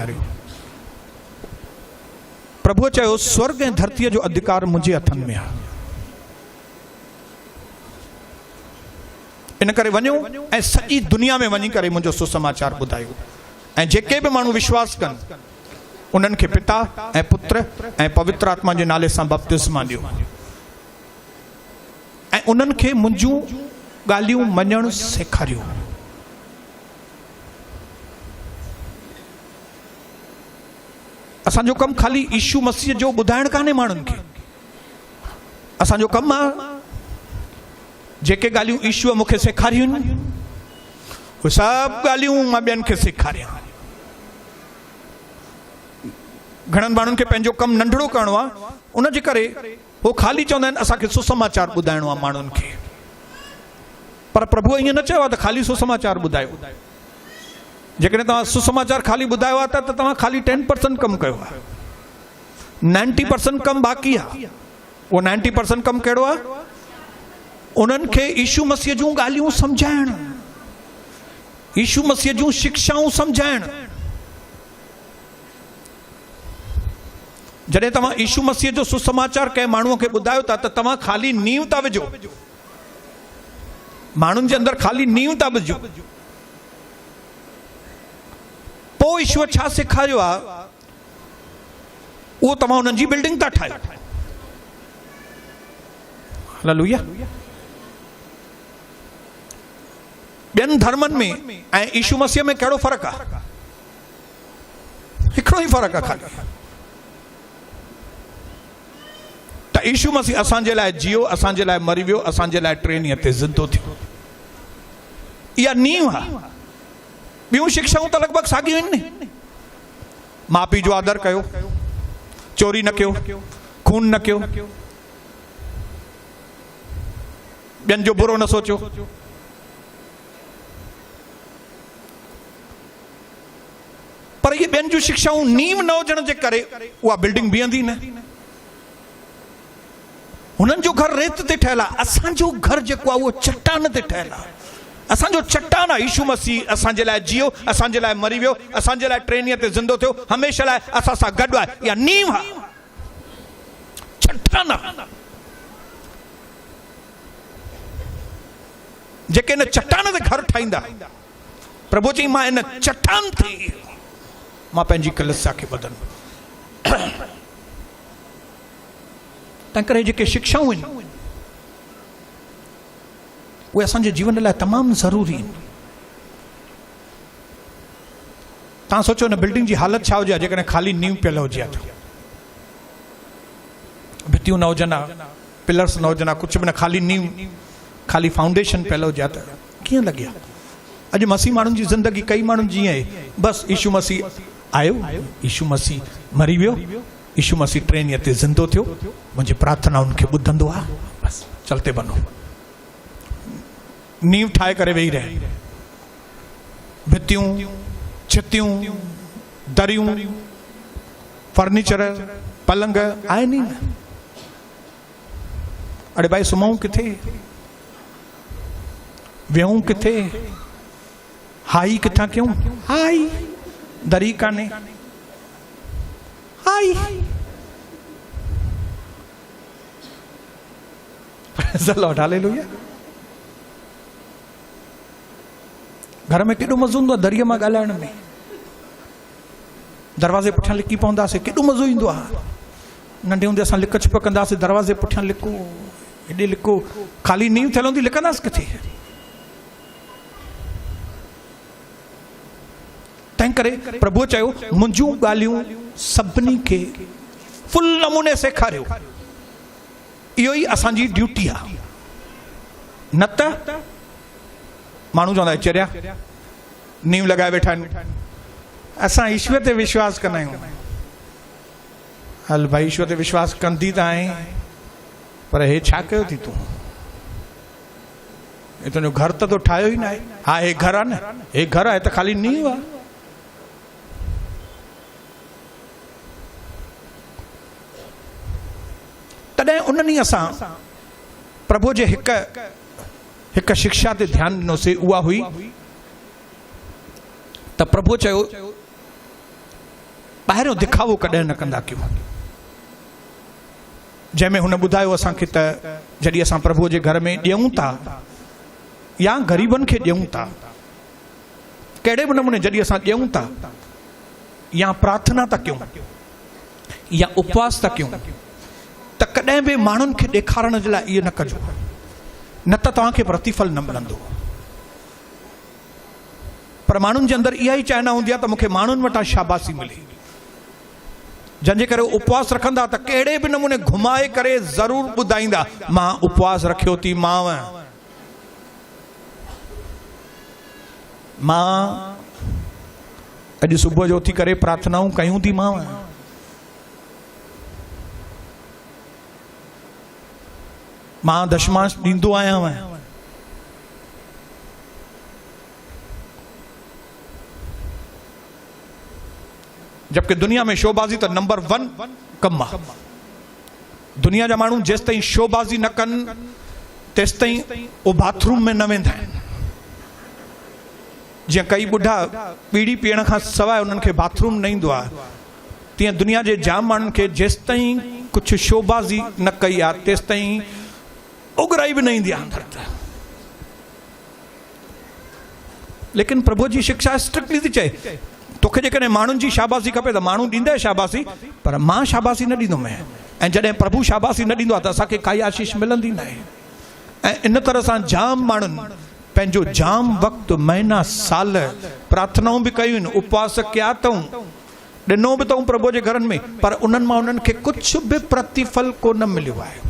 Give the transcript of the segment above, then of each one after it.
ॾियारियो। प्रभु चयो स्वर्ग ऐं धरतीअ जो अधिकार मुंहिंजे हथनि में आहे। इन करे वञो ऐं सॼी दुनिया में वञी करे मुंहिंजो सुसमाचार ॿुधायो ऐं जेके बि माण्हू विश्वास कनि उन्हनि खे पिता ऐं पुत्र ऐं पवित्र आत्मा जे नाले सां बपतिस्मा ॾियो ऐं उन्हनि खे मुंहिंजूं ॻाल्हियूं मञणु सेखारियो। असांजो कमु ख़ाली यीशु मसीह जो ॿुधाइणु कान्हे माण्हुनि खे। असांजो कमु आहे जेके ॻाल्हियूं यीशुअ मूंखे सेखारियूं आहिनि उहे सभु ॻाल्हियूं मां ॿियनि खे सेखारियां। घणनि माण्हुनि खे पंहिंजो कमु नंढड़ो करिणो आहे, उनजे करे उहो ख़ाली चवंदा आहिनि असांखे सुसमाचार ॿुधाइणो आहे माण्हुनि खे। पर प्रभुअ ईअं न चयो आहे त ख़ाली सुसमाचार ॿुधायो। जेकॾहिं तव्हां सुसमाचार ख़ाली ॿुधायो आहे त तव्हां ख़ाली 10% कमु कयो आहे, 90% कमु बाक़ी आहे। उहो 90% कमु कहिड़ो आहे? उन्हनि खे यीशु मसीह जूं ॻाल्हियूं सम्झाइण, यीशु मसीह जूं शिक्षाऊं सम्झाइण। जॾहिं तव्हां यीशु मसीह जो सुसमाचार कंहिं माण्हूअ खे ॿुधायो था त तव्हां ख़ाली नींव था विझो, माण्हुनि जे अंदरि ख़ाली नींव था विझो। पोइ ईश्वर छा सेखारियो आहे उहो तव्हां उन्हनि जी बिल्डिंग था ठाहियो। हालेलुया। ॿियनि धर्मनि में ऐं यीशु मसीह में कहिड़ो फ़र्क़ु आहे? हिकिड़ो ई फ़र्क़ु आहे ख़ाली त यीशु मसीह असांजे लाइ जियो, असांजे लाइ मरी वियो, असांजे लाइ 3 ॾींहं ते ज़िंदो थियो। इहा नींव आहे। ॿियूं शिक्षाऊं त लॻभॻि साॻियूं आहिनि न। माउ पीउ जो आदर कयो, चोरी न कयो, खून न कयो, ॿियनि जो बुरो न सोचो। पर इहे ॿियनि जूं शिक्षाऊं नींव न हुजण जे करे उहा बिल्डिंग बीहंदी न। हुननि जो घर रेत ते ठहियल आहे, असांजो घर जेको आहे उहो चट्टान ते ठहियल आहे। असांजो चट्टान आहे यीशु मसीह। असांजे लाइ जियो, असांजे लाइ मरी वियो, असांजे लाइ 3 ॾींहं ते ज़िंदो थियो, हमेशह लाइ असां सां गॾु आहे। इहा नींव आहे, चट्टान आहे। जेके इन चट्टान ते घर ठाहींदा, प्रभु चई मां इन चट्टान ते मां पंहिंजी कलीसिया खे वधंदुमि। तंहिं करे जेके शिक्षाऊं आहिनि उहे असांजे जीवन लाइ तमामु ज़रूरी आहिनि। तव्हां सोचो न बिल्डिंग जी हालत छा हुजे जेकॾहिं ख़ाली नींव पियल हुजे हा। भितियूं न हुजनि हा, पिलर्स न हुजनि हा, कुझु बि न, ख़ाली नींव, ख़ाली फाउंडेशन पियल हुजे हा त कीअं लॻे हा? अॼु मसीह माण्हुनि जी ज़िंदगी, कई माण्हुनि जीअं आहे बसि यीशु मसीह आयो, यीशु मसीह मरी वियो, यीशु मसीह 3 ॾींहं ते ज़िंदो थियो, मुंहिंजी प्रार्थना उनखे ॿुधंदो आहे, बसि चलते वञो। नींव ठाहे करे वेही रहे, भितियूं, छितियूं, दरियूं, फर्नीचर, पलंग आहिनि न। अड़े भाई सुम्हूं किथे, वेहूं किथे, हाई किथां कयूं? हाई दरी कान्हे, हाई। हालेलुया। घर में केॾो मज़ो ईंदो आहे दरीअ मां ॻाल्हाइण में। दरवाज़े पुठियां लिकी पवंदासीं, केॾो मज़ो ईंदो आहे। नंढे हूंदे असां लिक छिप कंदासीं, दरवाज़े पुठियां लिको, हेॾे लिको, ख़ाली नींव थियल हूंदी, लिकंदासीं किथे? तंहिं करे प्रभु चयो मुंहिंजूं ॻाल्हियूं सभिनी खे फुल नमूने सेखारियो। इहो ई असांजी ड्यूटी आहे। न त माण्हू चवंदा चरिया नींव लॻाए वेठा आहिनि, असां ईश्वर ते विश्वास कंदा आहियूं। हल भाई ईश्वर ते विश्वास कंदी त आहीं, पर हे छा कयो थी तूं? हे तुंहिंजो घर त तो ठाहियो ई न आहे। हा हे घर आहे न, हे घर आहे त ख़ाली नींव आहे। तॾहिं उन्हनि असां प्रभु जे हिकु शिक्षा ते ध्यानु ॾिनोसीं। उहा हुई त प्रभु चयो ॿाहिरियों दिखावो कॾहिं न कंदा कयूं। जंहिंमें हुन ॿुधायो असांखे त जॾहिं असां प्रभुअ जे घर में ॾियूं था या ग़रीबनि खे ॾियूं था, कहिड़े बि नमूने जॾहिं असां ॾियूं था या प्रार्थना था कयूं या उपवास था कयूं, त कॾहिं बि माण्हुनि खे ॾेखारण जे लाइ इहो न कजो, न त तव्हांखे प्रतिफल न मिलंदो। पर माण्हुनि जे अंदरि इहा ई चाहना हूंदी आहे त मूंखे माण्हुनि वटां शाबाशी मिले, जंहिंजे करे उपवास रखंदा त कहिड़े बि नमूने घुमाए करे ज़रूरु ॿुधाईंदा मां उपवास रखियो थी मां अॼु सुबुह जो उथी करे प्रार्थनाऊं कयूं थी मां दशमांश ॾींदो आहियां जबकि दुनिया में शोबाजी तो नंबर 1 कम आहे। दुनिया जा माण्हू जेसि ताईं शोबाजी न कनि तेसि ताईं वो बाथरूम में न वेंदा आहिनि। जीअं कई ॿुढा पीड़ी पीअण खां सवाइ उन्हनि खे बाथरूम न ईंदो आहे, तीअं दुनिया जे जाम माण्हुनि खे जेसि ताईं कुझु शोबाजी न कई आहे तेसि ताईं उगराई बि न ईंदी आहे अंदरि। लेकिन प्रभु जी शिक्षा स्ट्रिक्टली थी चए तोखे जेकॾहिं माण्हुनि जी शाबाशी खपे त माण्हू ॾींदे शाबाशी, पर मां शाबाशी न ॾींदुमि। ऐं जॾहिं प्रभु शाबाशी न ॾींदो आहे त असांखे काई आशीष मिलंदी न आहे। ऐं इन तरह सां जाम माण्हुनि पंहिंजो जाम वक़्तु महीना साल प्रार्थनाऊं बि कयूं आहिनि, उपवास कया अथऊं, ॾिनो बि अथऊं प्रभु जे घरनि में, पर उन्हनि मां उन्हनि खे कुझु बि प्रतिफल कोन मिलियो आहे।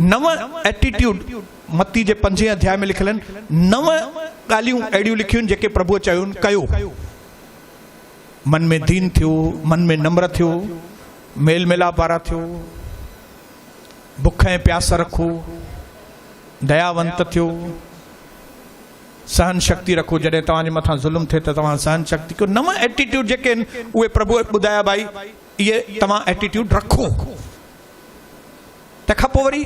9 एटीट्यूड मत्ती जे 5 अध्याय में लिखियल आहिनि। 9 ॻाल्हियूं अहिड़ियूं लिखियूं जेके प्रभुअ चयो कयो। मन में दीन थियो, मन में नम्र थियो, मेल मिलाप वारा थियो, बुख ऐं प्यास रखो, दयावंत थियो, सहन शक्ति रखो, जॾहिं तव्हांजे मथां ज़ुल्म थिए त तव्हां सहन शक्ति कयो। 9 एटीट्यूड जेके आहिनि उहे प्रभुअ ॿुधाया भाई इहे तव्हां एटीट्यूड रखो। तंहिंखां पोइ वरी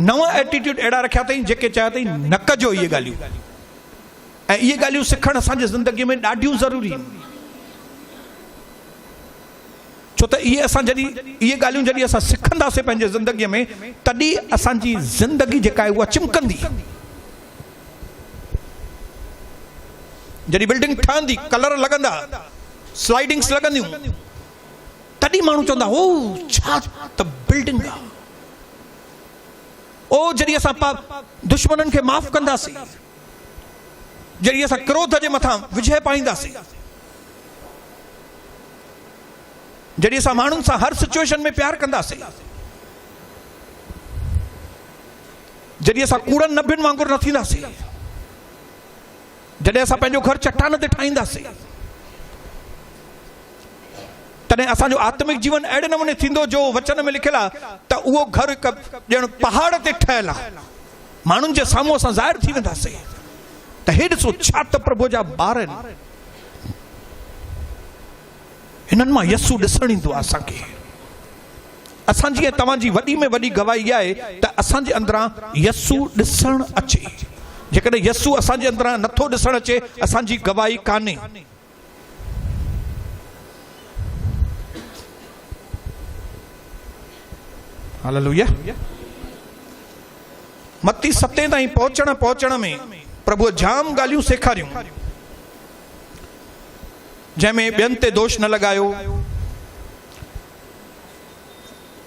9 एटीट्यूड अहिड़ा रखिया अथई जेके चया अथई न कजो इहे ॻाल्हियूं। ऐं इहे ॻाल्हियूं सिखणु असांजे ज़िंदगीअ में ॾाढियूं ज़रूरी आहिनि। छो त इहे असां जॾहिं इहे ॻाल्हियूं जॾहिं असां सिखंदासीं पंहिंजे ज़िंदगीअ में, तॾहिं असांजी ज़िंदगी जेका आहे उहा चिमकंदी। जॾहिं बिल्डिंग ठहंदी, कलर लॻंदा, स्लाइडिंग्स लॻंदियूं, तॾहिं माण्हू चवंदा ओ छा त बिल्डिंग आहे। ओ जॾहिं असां दुश्मननि खे माफ़ कंदासीं, जॾहिं असां क्रोध जे मथां विजय पाईंदासीं, जॾहिं असां माण्हुनि सां हर सिचुएशन में प्यार कंदासीं, जॾहिं असां कूड़नि नभियुनि वांगुरु न थींदासीं, जॾहिं असां पंहिंजो घर चट्टान ते ठाहींदासीं, तॾहिं असांजो आत्मिक जीवन अहिड़े नमूने थींदो जो वचन में लिखियल आहे त उहो घर हिकु ॼण पहाड़ ते ठहियलु आहे। माण्हुनि जे साम्हूं असां ज़ाहिर थी वेंदासीं त हे ॾिसो छा त प्रभु जा ॿार आहिनि, हिननि मां यसू ॾिसणु ईंदो आहे असांखे। असांजी ऐं तव्हांजी वॾी में वॾी गवाही इहा आहे त असांजे अंदरां यसू ॾिसणु अचे। जेकॾहिं यसू असांजे अंदरां नथो ॾिसणु अचे, असांजी गवाही कान्हे। हालेलुया। मत्ती 7 ताईं पहुचण में प्रभु जाम ॻाल्हियूं सेखारियूं, जंहिंमें ॿियनि ते दोष न लॻायो,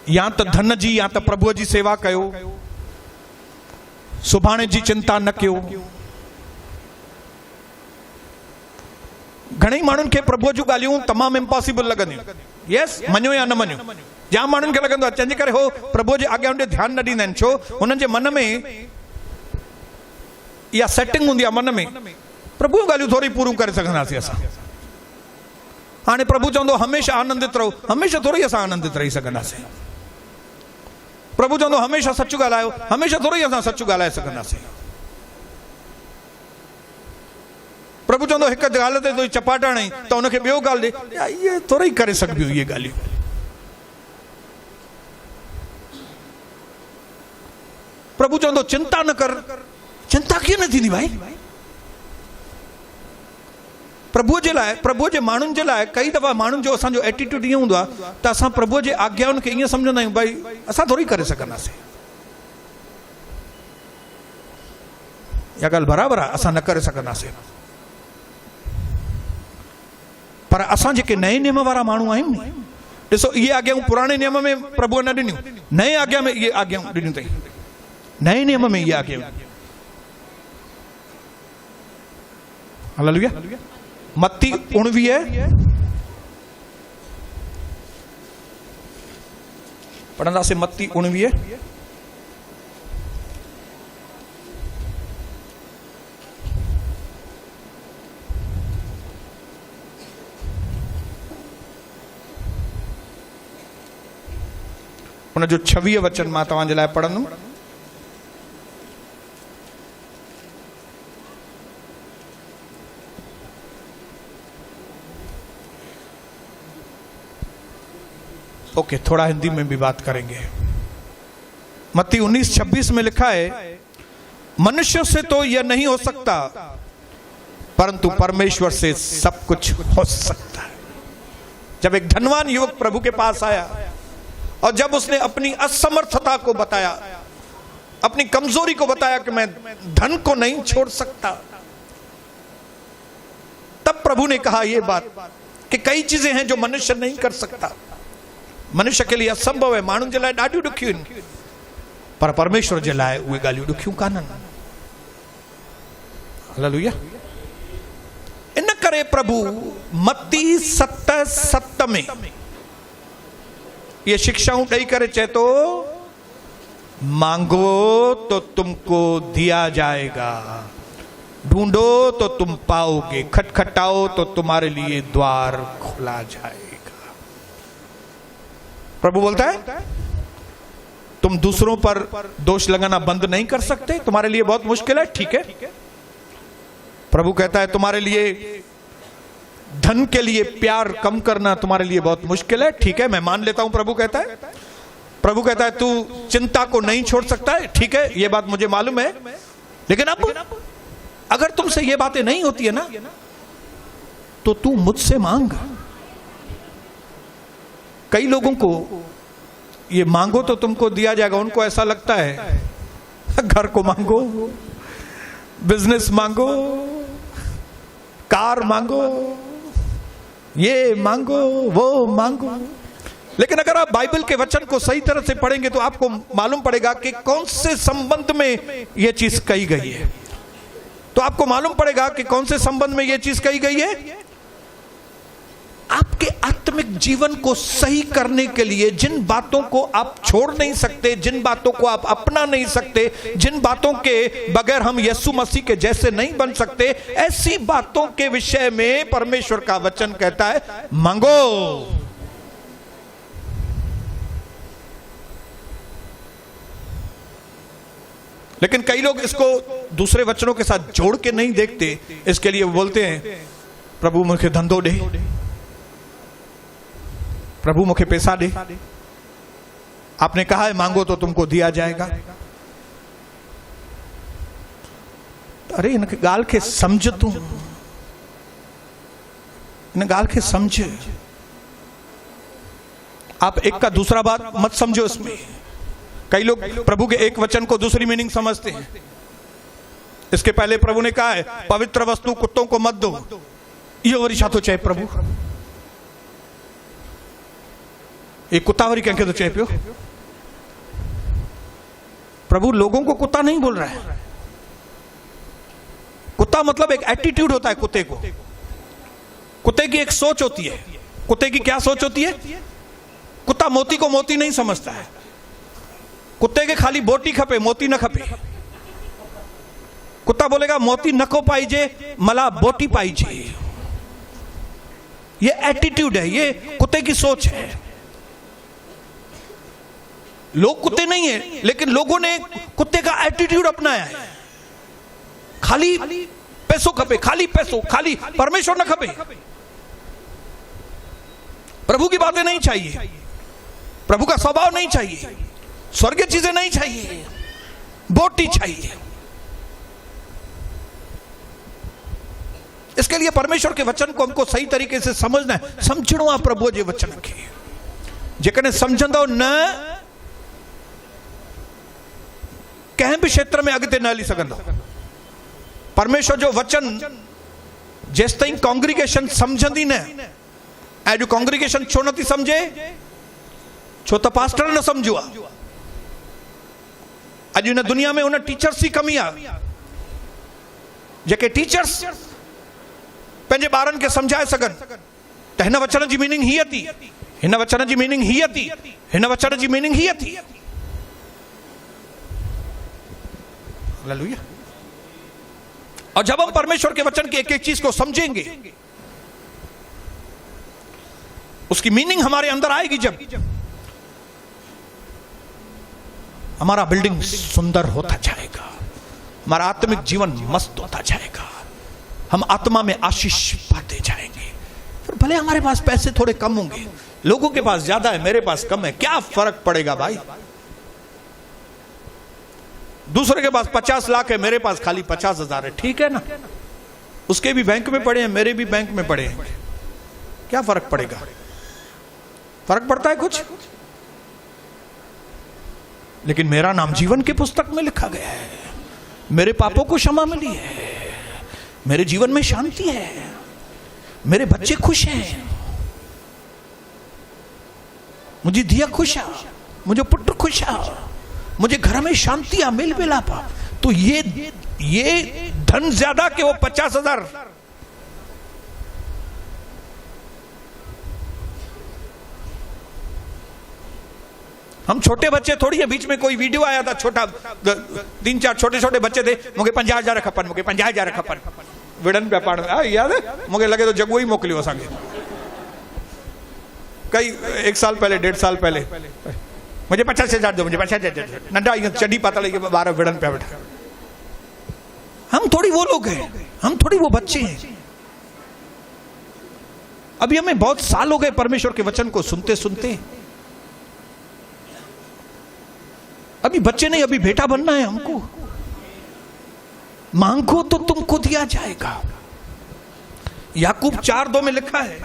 या त धन जी या त प्रभुअ जी सेवा कयो, सुभाणे जी चिंता न कयो। घणेई माण्हुनि खे प्रभुअ जूं ॻाल्हियूं तमामु इम्पॉसिबल लॻंदियूं। यस, मञो या न मञो, जाम माण्हुनि खे लॻंदो आहे जंहिंजे करे हो प्रभुअ जे अॻियां ॾे ध्यानु न ॾींदा आहिनि। छो? हुननि जे मन में इहा सेटिंग हूंदी आहे मन में, प्रभु ॻाल्हियूं थोरी पूरियूं करे सघंदासीं असां। हाणे प्रभु चवंदो हमेशह आनंदित रहो, हमेशह थोरी असां आनंदित रही सघंदासीं। प्रभु चवंदो हमेशह सच ॻाल्हायो, हमेशह थोरी असां सच ॻाल्हाए सघंदासीं। प्रभु चवंदो हिकु ॻाल्हि ते तोई चपाट हणई त हुनखे ॿियो ॻाल्हि ॾे, इहे थोरी करे सघबियूं इहे ॻाल्हियूं। प्रभु चवंदो चिंता न कर, चिंता कीअं न थींदी भाई? प्रभु जे लाइ, प्रभु जे माण्हुनि जे लाइ कई दफ़ा माण्हुनि जो असांजो एटीट्यूड ईअं हूंदो आहे त असां प्रभु जे आज्ञाउनि खे ईअं सम्झंदा आहियूं भई असां थोरी करे सघंदासीं। इहा ॻाल्हि बराबरि आहे, असां न करे सघंदासीं, पर असां जेके नए नियम वारा माण्हू आहियूं न, ॾिसो इहे आज्ञाऊं पुराणे नियम में प्रभुअ न ॾिनियूं, नए आज्ञा में इहे आज्ञाऊं ॾिनियूं अथई, नए नियम में इहे आज्ञाऊं। हालेलुया। मत्ती 19 पढ़ंदासीं, मत्ती 19 उन जो 26 वचन मां तव्हांजे लाइ पढ़ंदुमि। ओके, थोड़ा हिंदी में भी बात करेंगे। मत्ती 19:26 में लिखा है, मनुष्यों से तो यह नहीं हो सकता, परंतु परमेश्वर से सब कुछ हो सकता है। जब एक धनवान युवक प्रभु के पास आया और जब उसने अपनी असमर्थता को बताया, अपनी कमजोरी को बताया कि मैं धन को नहीं छोड़ सकता, तब प्रभु ने कहा यह बात कि कई चीजें हैं जो मनुष्य नहीं कर सकता, मनुष्य के लिए असंभव है, माण्हुनि जे लाइ ॾाढियूं ॾुखियूं आहिनि, पर परमेश्वर जे लाइ उहे ॻाल्हियूं ॾुखियूं कान्हनि। हालेलुया। इन करे प्रभु मत्ती 7:7 में ये शिक्षाऊं ॾेई करे चए तो, मांगो तो तुमको दिया जाएगा, ढूंढो तो तुम पाओगे, खटखटाओ तो तुम्हारे लिए द्वार खोला जाएगा। प्रभु बोलता है तुम दूसरों पर दोष लगाना बंद नहीं कर सकते, तुम्हारे लिए बहुत मुश्किल है, ठीक है। प्रभु कहता है तुम्हारे लिए धन के लिए प्यार कम करना तुम्हारे लिए बहुत मुश्किल है, ठीक है, मैं मान लेता हूं। प्रभु कहता है तू चिंता को नहीं छोड़ सकता है, ठीक है, ये बात मुझे मालूम है, लेकिन अब अगर तुमसे ये बातें नहीं होती है ना, तो तू मुझसे मांग। कई लोगों को ये मांगो तो तुमको दिया जाएगा, उनको ऐसा लगता है घर को मांगो, बिजनेस मांगो, कार मांगो, ये मांगो, वो मांगो। लेकिन अगर आप बाइबल के वचन को सही तरह से पढ़ेंगे तो आपको मालूम पड़ेगा कि कौन से संबंध में यह चीज कही गई है। तो आपको मालूम पड़ेगा कि कौन से संबंध में यह चीज कही गई है। आपके आत्मिक जीवन को सही करने के लिए जिन बातों को आप छोड़ नहीं सकते, जिन बातों को आप अपना नहीं सकते, जिन बातों के बगैर हम यीशु मसीह के जैसे नहीं बन सकते, ऐसी बातों के विषय में परमेश्वर का वचन कहता है मांगो। लेकिन कई लोग इसको दूसरे वचनों के साथ जोड़ के नहीं देखते, इसके लिए वो बोलते हैं प्रभु मुझे धंधो दे, प्रभु मुझे पैसा दे, आपने कहा है मांगो तो तुमको दिया जाएगा। अरे इन गाल के समझ, तू इन गाल के समझ। आप एक का दूसरा बात मत समझो इसमें। कई लोग प्रभु के एक वचन को दूसरी मीनिंग समझते हैं। इसके पहले प्रभु ने कहा है पवित्र वस्तु कुत्तों को मत दो, ये वरी छा तो चए प्रभु, ये कुत्ता वरी कंहिंखे तो चए पियो। प्रभु लोगों को कुत्ता नहीं बोल रहा है। कुत्ता मतलब एक एटीट्यूड होता है कुत्ते को, कुत्ते की एक सोच होती है। कुत्ते की क्या सोच होती है? कुत्ता मोती को मोती नहीं समझता है। कुत्ते के खाली बोटी खपे, मोती न खपे। कुत्ता बोलेगा मोती नको पाइजे, मला बोटी पाइजे। ये एटीट्यूड है, ये कुत्ते की सोच है। लोग कुत्ते नहीं है, लेकिन लोगों ने कुत्ते का एटीट्यूड अपनाया है। खाली पैसों खपे, खाली पैसों, खाली परमेश्वर न खपे, प्रभु की बातें नहीं चाहिए, प्रभु का स्वभाव नहीं चाहिए, स्वर्गीय चीजें नहीं चाहिए, बोटी चाहिए। इसके लिए परमेश्वर के वचन को हमको सही तरीके से समझना है, समझणो आहे प्रभु जे वचन खे। जेकॾहिं समझंदो न, कंहिं बि क्षेत्र में अॻिते न हली सघंदो। परमेश्वर जो वचन जेसि ताईं कॉन्ग्रीगेशन समझंदी न, ऐं अॼु कॉन्ग्रीगेशन छो नथी समझे? छो त पास्टर न समझो आहे। अॼु हिन दुनिया में उन टीचर्स जी कमी आहे जेके टीचर्स पंहिंजे ॿारनि खे समझाए सघनि त हिन वचन जी मीनिंग हीअ थी, हिन वचन जी मीनिंग हीअ थी, हिन वचन जी मीनिंग हीअ थी। हालेलुया। और जब हम परमेश्वर के वचन की एक एक चीज को समझेंगे, उसकी मीनिंग हमारे अंदर आएगी, जब हमारा बिल्डिंग सुंदर होता जाएगा, हमारा आत्मिक जीवन मस्त होता जाएगा, हम आत्मा में आशीष पाते जाएंगे। फिर भले हमारे पास पैसे थोड़े कम होंगे, लोगों के पास ज्यादा है, मेरे पास कम है, क्या फर्क पड़ेगा भाई? दूसरे के पास 50 लाख है, मेरे पास खाली 50,000 है, ठीक है ना? उसके भी बैंक में पड़े हैं, मेरे भी बैंक में पड़े हैं, क्या फर्क पड़ेगा? फर्क पड़ता है कुछ? लेकिन मेरा नाम जीवन की पुस्तक में लिखा गया है, मेरे पापों को क्षमा मिली है, मेरे जीवन में शांति है, मेरे बच्चे खुश हैं, मुझे धिया खुश है, मुझे पुत्र खुश है, मुझे घर में शांति आ, मेल मिलाप आ। तो ये धन ज्यादा कि वो 50,000? हम छोटे बच्चे थोड़ी है। बीच में कोई वीडियो आया था, छोटा 3-4 छोटे छोटे बच्चे थे, मुझे 50,000 खपन, मुझे 50,000 खपन, विड़न पे पाण में याद है, मुझे लगे तो जगो ही मोकलियो असांखे कई 1 साल पहले 1.5 साल पहले, मुझे 50,000 दो, मुझे 50,000। नंढा चढ़ी पातल 12 विड़न पे बैठा। हम थोड़ी वो लोग हैं, हम थोड़ी वो बच्चे हैं। अभी हमें बहुत साल हो गए परमेश्वर के वचन को सुनते सुनते। अभी बच्चे नहीं, अभी बेटा बनना है हमको। मांगो तो तुमको दिया जाएगा, याकूब 4:2 में लिखा है।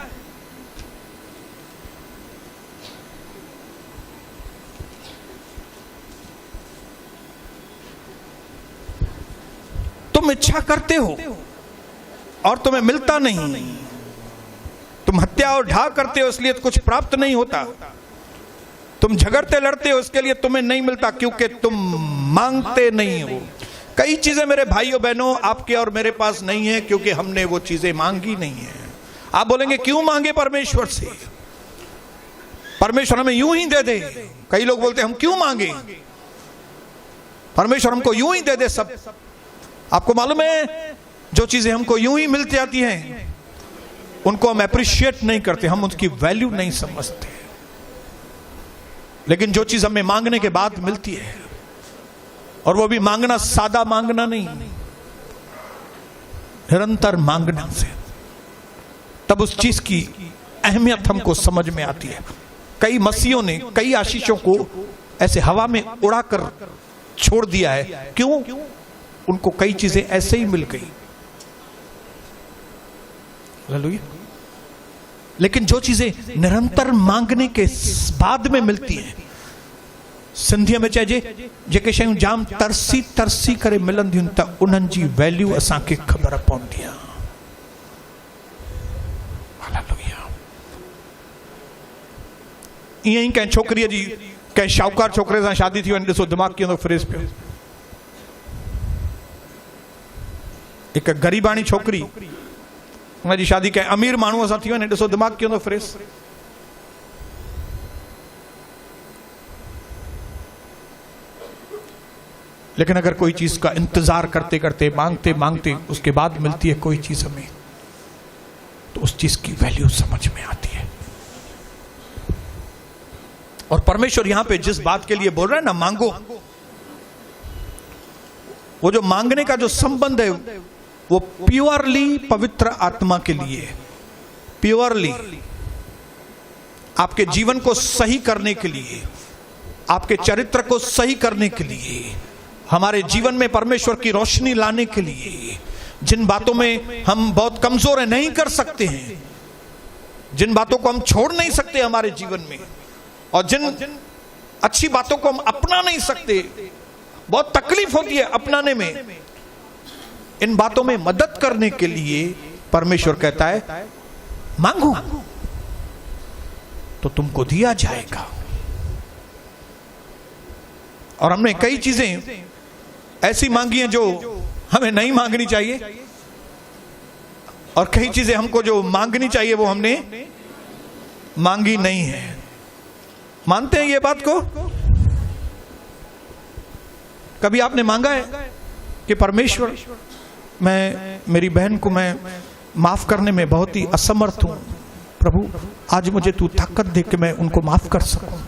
तुम इच्छा करते हो और तुम्हें मिलता नहीं, तुम हत्या और ढा करते हो इसलिए कुछ प्राप्त नहीं होता, तुम झगड़ते लड़ते हो इसके लिए तुम्हें नहीं मिलता क्योंकि तुम मांगते नहीं हो। कई चीजें मेरे भाइयों बहनों आपके और मेरे पास नहीं है क्योंकि हमने वो चीजें मांगी नहीं है। आप बोलेंगे क्यों मांगे परमेश्वर से? परमेश्वर हमें यूं ही दे दे। कई लोग बोलते हम क्यों मांगे, परमेश्वर हमको यूं ही दे दे सब। आपको मालूम है जो चीजें हमको यूं ही मिल जाती हैं उनको हम अप्रिशिएट नहीं करते, हम उसकी वैल्यू नहीं समझते। लेकिन जो चीज हमें मांगने के बाद मिलती है, और वो भी मांगना सादा मांगना नहीं, निरंतर मांगने से, तब उस चीज की अहमियत हमको समझ में आती है। कई मसीहों ने कई आशीषों को ऐसे हवा में उड़ाकर छोड़ दिया है। क्यों? उनको कई चीजें ऐसे ही मिल गई। हालेलुया। लेकिन जो चीजें निरंतर मांगने के बाद में मिलती हैं, सिंधीअ में चइजे जेके शयूं जाम तरसी तरसी करे मिलंदियूं त उन्हनि जी वैल्यू असांखे ख़बर पवंदी आहे। हालेलुया। ईअं ई कंहिं छोकिरीअ जी कंहिं शाहूकार छोकिरे सां शादी थी वञे, ॾिसो दिमाग़ कीअं थो फ्रेश पियो। हिकु ग़रीबाणी छोकिरी, हुनजी शादी कंहिं अमीर माण्हूअ सां थी वञे, ॾिसो दिमाग़ कीअं थो फ्रेश। लेकिन अगर कोई चीज का इंतजार करते करते मांगते मांगते उसके बाद मिलती है कोई चीज हमें, तो उस चीज की वैल्यू समझ में आती है। और परमेश्वर यहां पे जिस बात के लिए बोल रहा है ना, मांगो, वो जो मांगने का जो संबंध है वो प्योरली पवित्र आत्मा के लिए, प्योरली आपके जीवन को सही करने के लिए, आपके चरित्र को सही करने के लिए, हमारे जीवन में परमेश्वर की रोशनी लाने के लिए, जिन बातों में हम बहुत कमजोर हैं, नहीं कर सकते हैं, जिन बातों को हम छोड़ नहीं सकते हमारे जीवन में, और जिन अच्छी बातों को हम अपना नहीं सकते, बहुत तकलीफ होती है अपनाने में, इन बातों में मदद करने के लिए परमेश्वर कहता है मांगो तो तुमको दिया जाएगा। और हमने कई चीजें ऐसी मांगी हैं जो हमें नहीं मांगनी चाहिए, और कई चीजें हमको जो मांगनी चाहिए वो हमने मांगी नहीं है। मानते हैं ये बात को? कभी आपने मांगा है कि परमेश्वर, मैं मेरी बहन को मैं माफ करने में बहुत ही असमर्थ हूं, प्रभु आज मुझे तू ताकत दे कि मैं उनको माफ कर सकूं।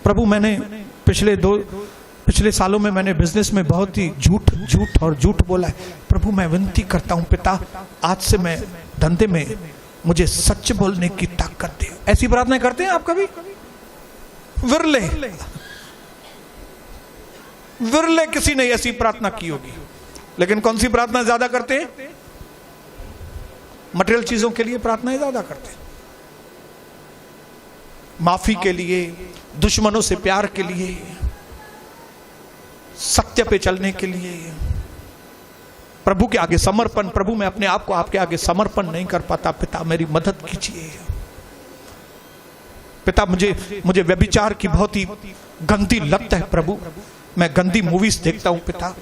प्रभु मैंने पिछले सालों में मैंने बिजनेस में बहुत ही झूठ बोला है, प्रभु मैं विनती करता हूं पिता आज से मैं धंधे में मुझे सच बोलने की ताकत दे। ऐसी प्रार्थना करते हैं आप कभी? विरले किसी ने ऐसी प्रार्थना की होगी। लेकिन कौन सी प्रार्थना ज्यादा करते हैं? मटेरियल चीजों के लिए प्रार्थनाएं ज्यादा करते हैं, माफी के लिए, दुश्मनों से प्यार के लिए, सत्य पे चलने के लिए, प्रभु के आगे समर्पण। प्रभु मैं अपने आप को आपके आगे समर्पण नहीं कर पाता, पिता मेरी मदद कीजिए। पिता मुझे व्यभिचार की बहुत ही गंदी लत है प्रभु, मैं गंदी मूवीज देखता हूं पिता,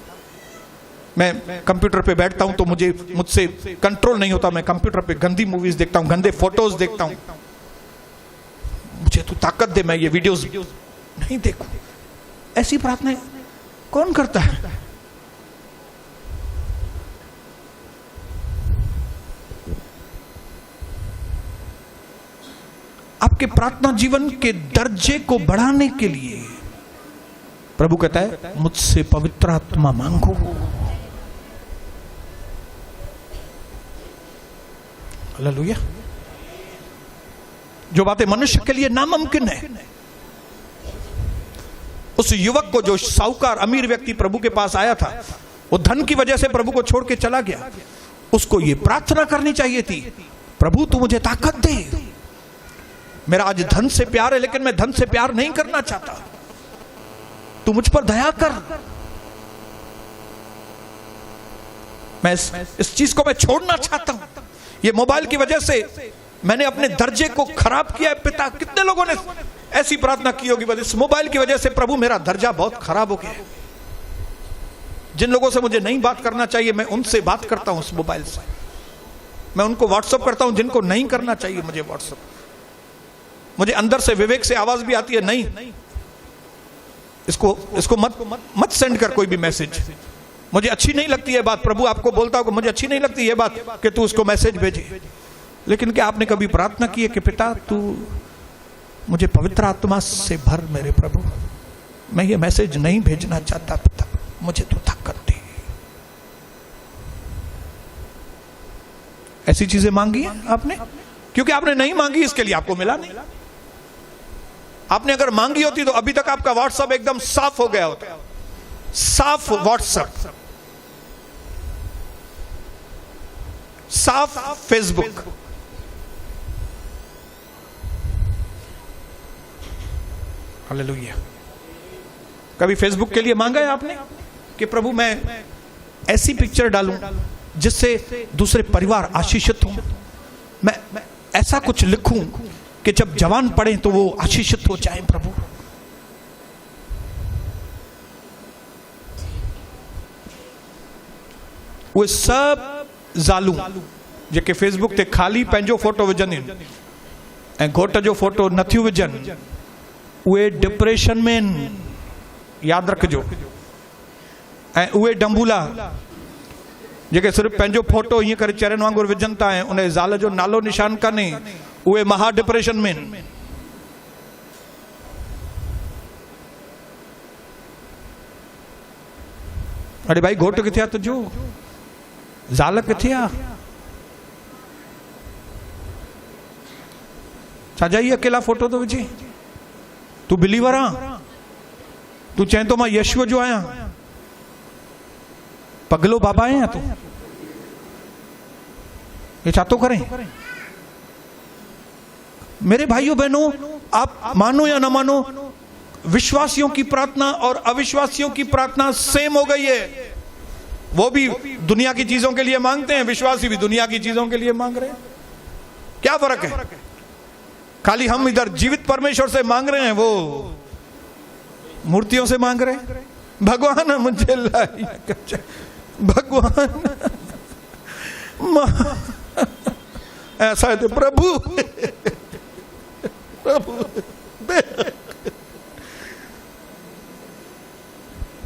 मैं कंप्यूटर पे बैठता हूं तो मुझसे कंट्रोल नहीं होता, मैं कंप्यूटर पे गंदी मूवीज देखता हूं, गंदे फोटोज देखता हूं, मुझे तू ताकत दे मैं ये वीडियोस नहीं देखूं। ऐसी प्रार्थना कौन करता है? आपके प्रार्थना जीवन के दर्जे को बढ़ाने के लिए प्रभु कहता है मुझसे पवित्र आत्मा मांगो। हालेलुया। जो बातें मनुष्य के लिए नामुमकिन है, उस युवक को, जो साहूकार अमीर व्यक्ति प्रभु के पास आया था, वो धन की वजह से प्रभु को छोड़ के चला गया, उसको ये प्रार्थना करनी चाहिए थी, प्रभु तू मुझे ताकत दे, मेरा आज धन से प्यार है लेकिन मैं धन से प्यार नहीं करना चाहता, तू मुझ पर दया कर, मैं इस चीज को मैं छोड़ना चाहता हूं, ये मोबाइल की वजह से मैंने अपने दर्जे को खराब किया है पिता। कितने लोगों ने ऐसी प्रार्थना की होगी, बस इस मोबाइल की वजह से प्रभु मेरा दर्जा बहुत खराब हो गया, जिन लोगों से मुझे नहीं बात करना चाहिए मैं उनसे बात करता हूं उस मोबाइल से, मैं उनको व्हाट्सअप करता हूं जिनको नहीं करना चाहिए मुझे व्हाट्सअप। मुझे अंदर से विवेक से आवाज भी आती है, नहीं इसको मत सेंड कर कोई भी मैसेज, मुझे अच्छी नहीं लगती है बात। प्रभु आपको बोलता हो कि मुझे अच्छी नहीं लगती है बात कि तू उसको मैसेज भेजे। लेकिन क्या आपने कभी प्रार्थना की है कि पिता तू मुझे पवित्र आत्मा से भर मेरे प्रभु, मैं ये मैसेज नहीं भेजना चाहता पिता, मुझे तू ताकत दे। ऐसी चीजें मांगी है आपने? क्योंकि आपने नहीं मांगी इसके लिए आपको मिला नहीं। आपने अगर मांगी होती तो अभी तक आपका व्हाट्सएप एकदम साफ हो गया होता, साफ व्हाट्सएप, साफ फेसबुक। हालेलुया। कभी फेसबुक के लिए मांगा है आपने कि प्रभु मैं ऐसी पिक्चर डालूं जिससे दूसरे परिवार आशीषित हों, मैं ऐसा कुछ लिखूं कि जब जवान पढ़े तो वो आशीषित हो जाए प्रभु। वो सब ज़ालू जेके फेसबुक ते खाली पंहिंजो फोटो विझनि ऐं घोट जो फोटो नथियूं विझनि, उहे डिप्रेशन में याद रखिजो। ऐं उहे डंबूला जेके सिर्फ़ु पंहिंजो फोटो हीअं करे चरनि वांगुरु विझनि था ऐं उन ज़ाल जो नालो निशान कान्हे, उहे महा डिप्रेशन में। अरे भाई घोट किथे आहे तुंहिंजो, ज़ाल किथे आहे? छाजा ही अकेला फोटो तो विझे? तू बिलीवर आ? तू चए तो मां यीशुअ जो आहियां? पगलो बाबा है या तो ये चाहतो करें। मेरे भाइयों बहनों, आप मानो या ना मानो, विश्वासियों की प्रार्थना और अविश्वासियों की प्रार्थना सेम हो गई है। वो भी दुनिया की चीजों के लिए मांगते हैं, विश्वासी भी दुनिया की चीजों के लिए मांग रहे हैं। क्या फर्क है? खाली हम इधर जीवित परमेश्वर से मांग रहे हैं, वो मूर्तियों से मांग रहे हैं। भगवान मुझे भगवान ऐसा है तो प्रभु प्रभु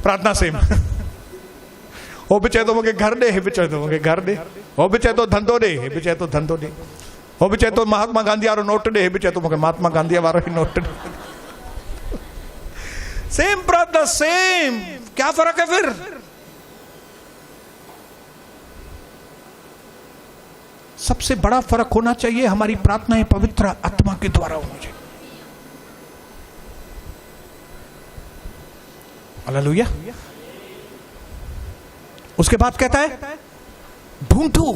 प्रार्थना सेम। हो बिचे तो मूंखे घर दे, बिचे तो मूंखे घर दे, हो बिचे तो धंधो दे, बिचे तो धंधो दे, हो बिचे तो महात्मा गांधी वारो नोट दे, बिचे तो मूंखे महात्मा गांधी वारो ही नोट दे। सेम प्रार्थना सेम। क्या फर्क है फिर? सबसे बड़ा फर्क होना चाहिए हमारी प्रार्थनाएं पवित्र आत्मा के द्वारा होनी चाहिए। हालेलुया। उसके बाद कहता है ढूंढो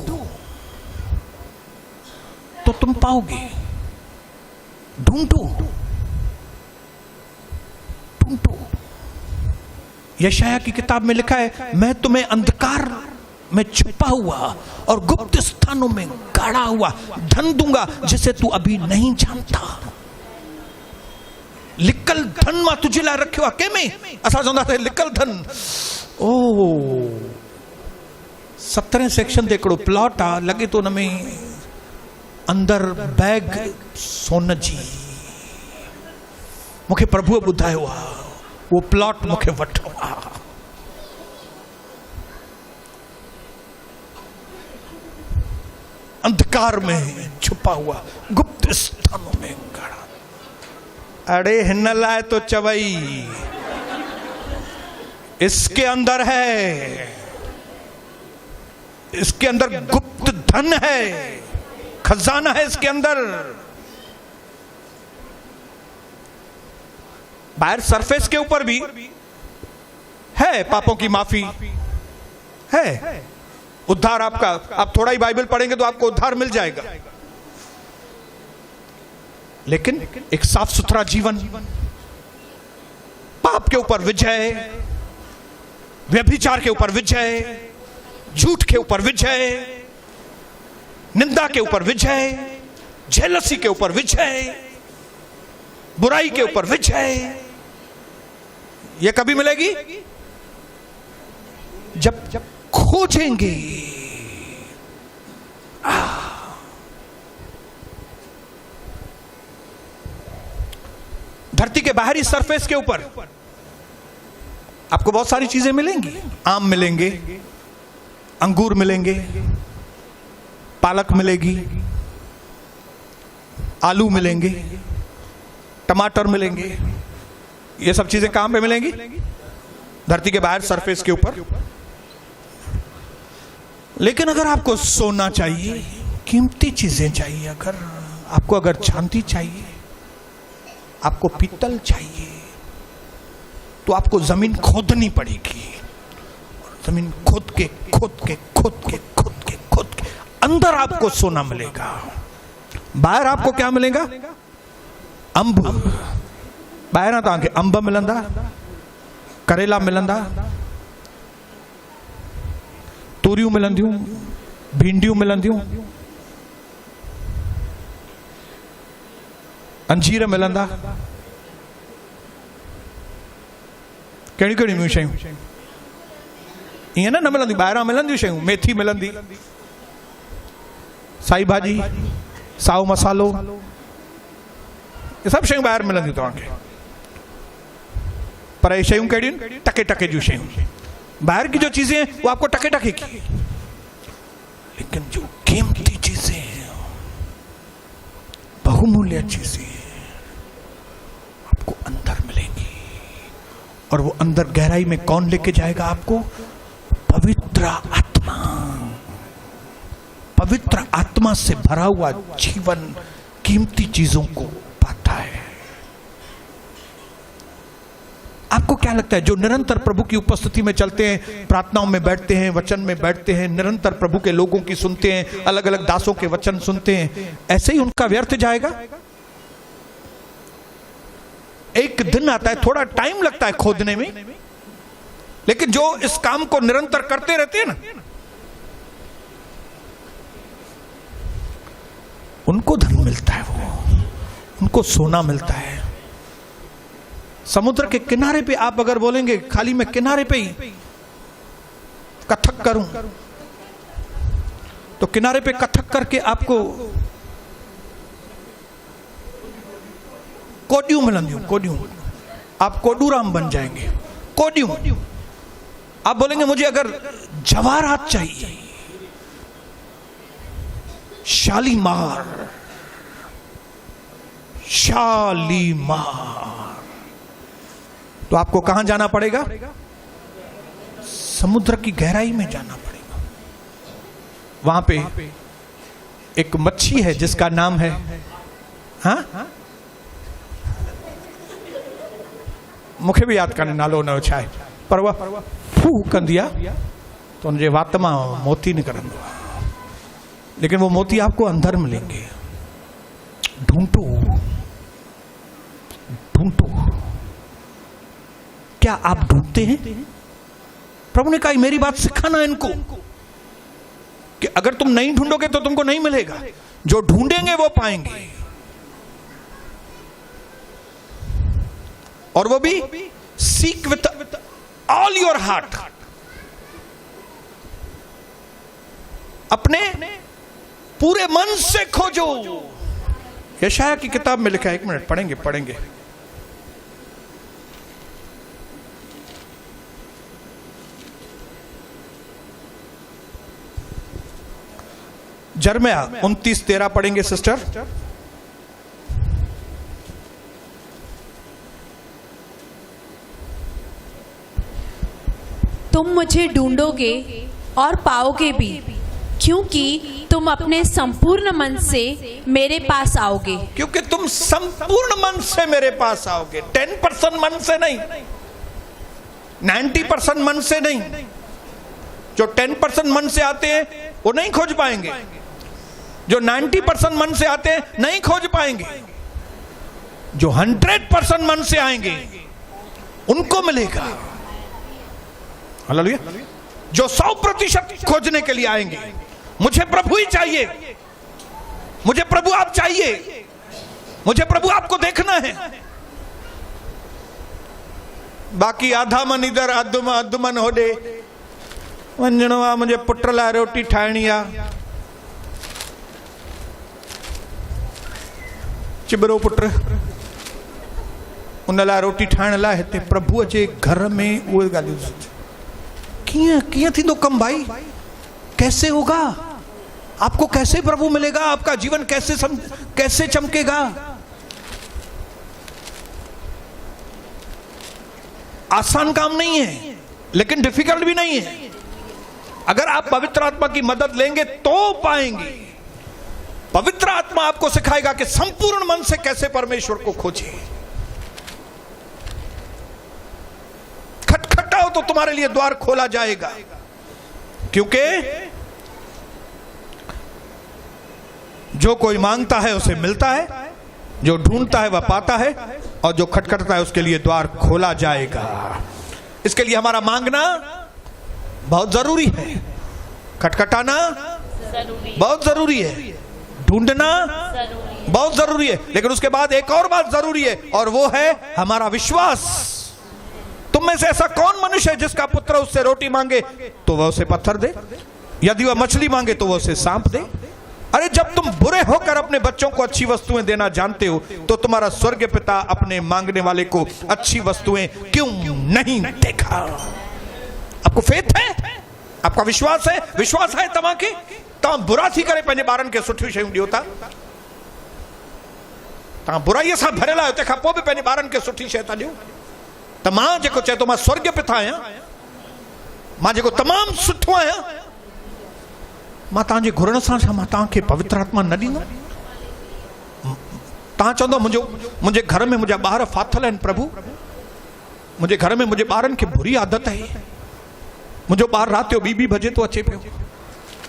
तो तुम पाओगे। ढूंढो ढूंढो। यशाया की किताब में लिखा है, मैं तुम्हें अंधकार में छुपा हुआ और गुप्त स्थानों में गाड़ा हुआ धन दूंगा जिसे तू अभी नहीं जानता। लिकल धन मां तुझे ला रखियो आहे कंहिंमें? असां चवंदा थे लिकल धन। ओ 17 सेक्शन ते हिकिड़ो प्लॉट आहे, लॻे थो हुन में अंदर बैग सोन जी। मूंखे प्रभुअ ॿुधायो आहे वो प्लॉट मूंखे वठो आहे। अंधकार में छुपा हुआ गुप्त स्थानों में गड़ा। अरे हिन लाए तो चवई इसके अंदर है, इसके अंदर गुप्त धन है, खजाना है इसके अंदर। बाहर सरफेस के ऊपर भी है पापों की माफी है, उद्धार आपका। आप थोड़ा ही बाइबल पढ़ेंगे तो आपको उद्धार मिल जाएगा। लेकिन एक साफ सुथरा जीवन, पाप के ऊपर विजय, व्यभिचार के ऊपर विजय, झूठ के ऊपर विजय, निंदा के ऊपर विजय, जेलसी के ऊपर विजय, बुराई के ऊपर विजय, ये कभी मिलेगी? जब खोजेंगे। धरती के बाहरी सरफेस के ऊपर आपको बहुत सारी चीजें मिलेंगी। आम मिलेंगे, अंगूर मिलेंगे, पालक मिलेगी, आलू मिलेंगे, टमाटर मिलेंगे। ये सब चीजें कहां पे मिलेंगी? धरती के बाहर सरफेस के ऊपर। लेकिन अगर आपको सोना चाहिए, कीमती चीजें चाहिए, अगर चांदी चाहिए, आपको पीतल चाहिए, तो आपको जमीन खोदनी पड़ेगी। जमीन खोद के अंदर आपको सोना मिलेगा। बाहर आपको क्या मिलेगा? अंब। ॿाहिरां तव्हांखे अंब मिलंदा, करेला मिलंदा, तूरियूं मिलंदियूं, भिंडियूं मिलंदियूं, अंजीर मिलंदा। कहिड़ियूं कहिड़ियूं शयूं? ईअं न मिलंदियूं, ॿाहिरां मिलंदियूं शयूं। मेथी मिलंदी, साई भाॼी, साओ मसालो, ये सभु शयूं ॿाहिरि मिलंदियूं तव्हांखे। पर ये शयूं कहिड़ियूं? टके टके जूं शयूं। बाहर की जो चीजें हैं वो आपको टके टके की, लेकिन जो कीमती चीजें, बहुमूल्य चीजें आपको अंदर मिलेंगी। और वो अंदर गहराई में कौन लेके जाएगा आपको? पवित्र आत्मा। पवित्र आत्मा से भरा हुआ जीवन कीमती चीजों को पाता है। आपको क्या क्या लगता है जो निरंतर प्रभु की उपस्थिति में चलते हैं, प्रार्थनाओं में बैठते हैं, वचन में बैठते हैं, निरंतर प्रभु के लोगों की सुनते हैं, अलग अलग दासों के वचन सुनते हैं, ऐसे ही उनका व्यर्थ जाएगा? एक दिन आता है, थोड़ा टाइम लगता है खोदने में, लेकिन जो इस काम को निरंतर करते रहते हैं ना, उनको धन मिलता है, वो उनको सोना मिलता है। समुद्र के किनारे पे आप अगर बोलेंगे खाली मैं किनारे पे ही कथक करूं, तो किनारे पे कथक करके आपको कोडियूं मिलंदियूं, कोडियूं, आप कोडूराम बन जाएंगे। कोडियूं, आप बोलेंगे मुझे अगर जवाहरात चाहिए, शालीमार, शालीमार, तो आपको कहां जाना पड़ेगा? समुद्र की गहराई में जाना पड़ेगा। वहां पे एक मच्छी है जिसका नाम है, हाँ, मूंखे भी याद करने नालो न छा, पर वह फू कंदिया तो उनजे वात मां मोती निकरंदो, लेकिन वो मोती आपको अंदर मिलेंगे। ढूंढो, ढूंढो। क्या आप ढूंढते हैं? प्रभु ने कहा मेरी बात सिखाना इनको कि अगर तुम नहीं ढूंढोगे तो तुमको नहीं मिलेगा, जो ढूंढेंगे वो पाएंगे, और वो भी seek with all your heart, अपने पूरे मन से खोजो। यशाया की किताब में लिखा है, एक मिनट पढ़ेंगे, पढ़ेंगे। जर्मिया 29:13 पढ़ेंगे सिस्टर। तुम मुझे ढूंढोगे और पाओगे भी, क्योंकि तुम अपने संपूर्ण मन से मेरे पास आओगे। क्योंकि तुम संपूर्ण मन से मेरे पास आओगे, 10% मन से नहीं, 90% मन से नहीं। जो 10% मन से आते हैं वो नहीं खोज पाएंगे, जो 90% मन से आते हैं नहीं खोज पाएंगे, जो 100% मन से आएंगे उनको मिलेगा। हालेलुया। जो 100% खोजने के लिए आएंगे, मुझे प्रभु ही चाहिए, मुझे प्रभु आप चाहिए, मुझे प्रभु आपको देखना है, बाकी आधा मन इधर अधु मन होॾे वञणो आहे, मुंहिंजे पुट लाइ रोटी ठाहिणी आहे, चिबरो पुट, उन लाइ रोटी ठाहिण लाइ हिते प्रभुअ जे घर में उहे ॻाल्हियूं कियां कियां थींदो कम भाई? कैसे होगा? आपको कैसे प्रभु मिलेगा? आपका जीवन कैसे चमकेगा? आसान काम नहीं है, लेकिन डिफिकल्ट भी नहीं है। अगर आप पवित्र आत्मा की मदद लेंगे तो पाएंगे। पवित्र आत्मा आपको सिखाएगा कि संपूर्ण मन से कैसे परमेश्वर को खोजे। खटखटाओ तो तुम्हारे लिए द्वार खोला जाएगा, क्योंकि जो कोई मांगता है उसे मिलता है, जो ढूंढता है वह पाता है, और जो खटखटाता है उसके लिए द्वार खोला जाएगा। इसके लिए हमारा मांगना बहुत जरूरी है, खटखटाना बहुत जरूरी है, ढूंढना बहुत जरूरी है, लेकिन उसके बाद एक और बात जरूरी है, और वो है हमारा विश्वास। तुम में से ऐसा कौन मनुष्य है जिसका पुत्र उससे रोटी मांगे तो वह उसे पत्थर दे, यदि वह मछली मांगे तो वह उसे सांप दे? अरे जब तुम बुरे होकर अपने बच्चों को अच्छी वस्तुएं देना जानते हो, तो तुम्हारा स्वर्गीय पिता अपने मांगने वाले को अच्छी वस्तुएं क्यों नहीं देगा? आपको फेथ है, आपका विश्वास है, विश्वास है तव्हांखे तव्हां बुरा थी करे पंहिंजे ॿारनि खे सुठियूं शयूं ॾियो था, तव्हां बुराईअ सां भरियल आहियो, तंहिंखां पोइ बि पंहिंजे ॿारनि खे सुठी शइ था ॾियो। त मां जेको चए थो मां स्वर्गीय पिता आहियां, मां जेको तमामु सुठो आहियां, मां तव्हांजे घुरण सां छा मां तव्हांखे पवित्र आत्मा न ॾींदो? तव्हां चवंदो मुंहिंजे घर में मुंहिंजा ॿार फाथल आहिनि प्रभु, मुझे घर में मुझे ॿारनि खे बुरी आदत आहे, मुंहिंजो ॿारु राति जो 2 बजे तो अचे पियो,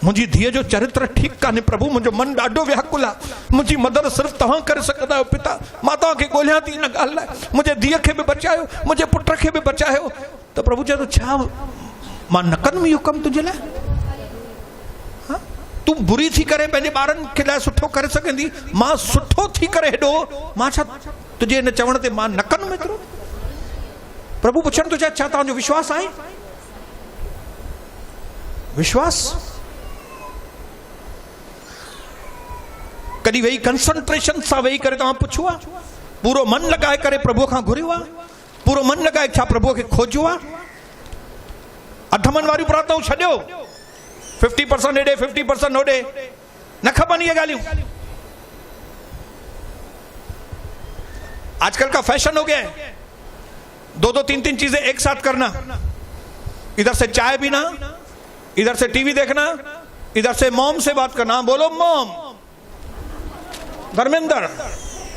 मुंहिंजी धीअ जो चरित्र ठीकु कान्हे प्रभु, मुंहिंजो मन ॾाढो व्याकुल आहे, मुंहिंजी मदद सिर्फ़ु तव्हां करे सघंदा आहियो पिता, मां तव्हांखे ॻोल्हियां थी हिन ॻाल्हि लाइ, मुंहिंजे धीअ खे बि बचायो, मुंहिंजे पुट खे बि बचायो। त प्रभु चए थो छा मां न कंदुमि इहो कमु तुंहिंजे लाइ? तूं बुरी थी करे पंहिंजे ॿारनि खे लाइ सुठो करे सघंदी, मां सुठो थी करे हेॾो, मां छा तुंहिंजे हिन चवण ते मां न कंदुमि एतिरो? प्रभु पुछण थो चाहे छा तव्हांजो विश्वास आहे? विश्वास कॾहिं वेही कंसंट्रेशन सां वेही करे तव्हां पुछो आहे, पूरो मन लॻाए करे प्रभु खां घुरियो आहे, पूरो मन लॻाए छा प्रभु खे खोजियो आहे? अधमनि वारियूं प्रार्थनाऊं छॾियो, 50% हेॾे 50% होॾे, न खपनि इहे ॻाल्हियूं। आजकल का फैशन हो गया है 2-2 3-3 चीजें एक साथ करना, इधर से चाय पीना, इधर से टीवी देखना, इधर से मॉम से बात करना। हाँ बोलो मॉम, धर्मेंद्र,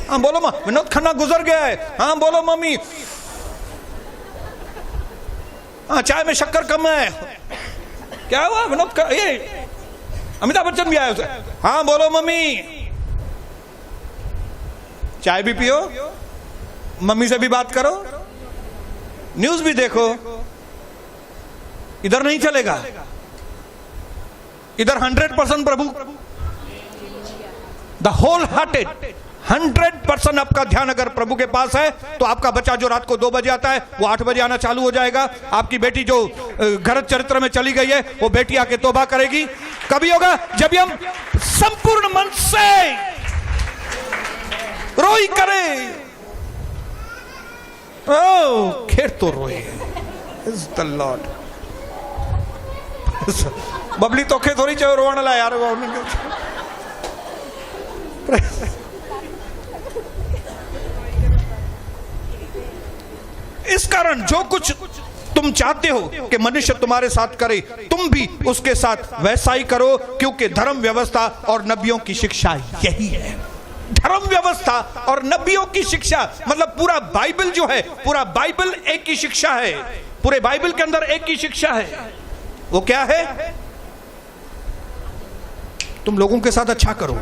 हाँ बोलो माँ, विनोद खन्ना गुजर गया है, हाँ बोलो मम्मी, हाँ चाय में शक्कर कम है, क्या हुआ विनोद का, ये अमिताभ बच्चन भी आया उसे, हाँ बोलो मम्मी, चाय भी पियो, मम्मी से भी बात करो, न्यूज भी देखो, इधर नहीं चलेगा। इधर 100% प्रभु, द होल हार्टेड 100% आपका ध्यान अगर प्रभु के पास है तो आपका बच्चा जो रात को 2 बजे आता है वो 8 बजे आना चालू हो जाएगा। आपकी बेटी जो गलत चरित्र में चली गई है वो बेटी आके तौबा करेगी। कभी होगा जब हम संपूर्ण मन से रोई करे, ओ खेर तो रोए इज द लॉर्ड। बबली तोखे थोड़ी चयो रोवण लाइ यार, इस कारण जो कुछ तुम चाहते हो कि मनुष्य तुम्हारे साथ करे, तुम भी उसके साथ वैसा ही करो, क्योंकि धर्म व्यवस्था और नबियों की शिक्षा यही है। धर्म व्यवस्था और नबियों की शिक्षा मतलब पूरा बाइबल जो है, पूरा बाइबल एक ही शिक्षा है, पूरे बाइबल के अंदर एक ही शिक्षा है। वो क्या है? तुम लोगों के साथ अच्छा करो।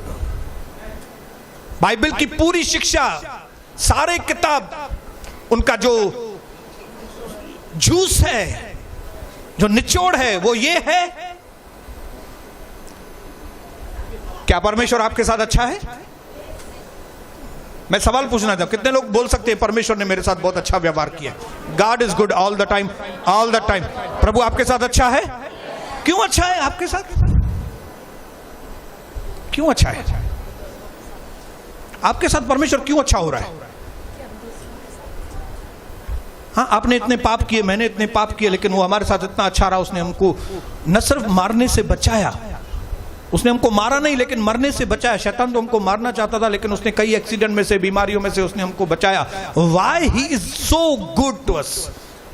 बाइबल की पूरी शिक्षा, सारे किताब, उनका जो जूस है, जो निचोड़ है, वो ये है, क्या परमेश्वर आपके साथ अच्छा है? मैं सवाल पूछना चाहता हूं, कितने लोग बोल सकते हैं परमेश्वर ने मेरे साथ बहुत अच्छा व्यवहार किया? God is good all the time, all the time. प्रभु आपके साथ अच्छा है? क्यों अच्छा है आपके साथ? क्यों अच्छा है आपके साथ? परमेश्वर क्यों अच्छा हो रहा है? हाँ, आपने इतने पाप किए, मैंने इतने पाप किए, लेकिन वो हमारे साथ इतना अच्छा रहा। उसने हमको न सिर्फ मारने से बचाया, उसने हमको मारा नहीं लेकिन मरने से बचाया। शैतान तो हमको मारना चाहता था, लेकिन उसने कई एक्सीडेंट में से, बीमारियों में से उसने हमको बचाया। Why he is so good to us?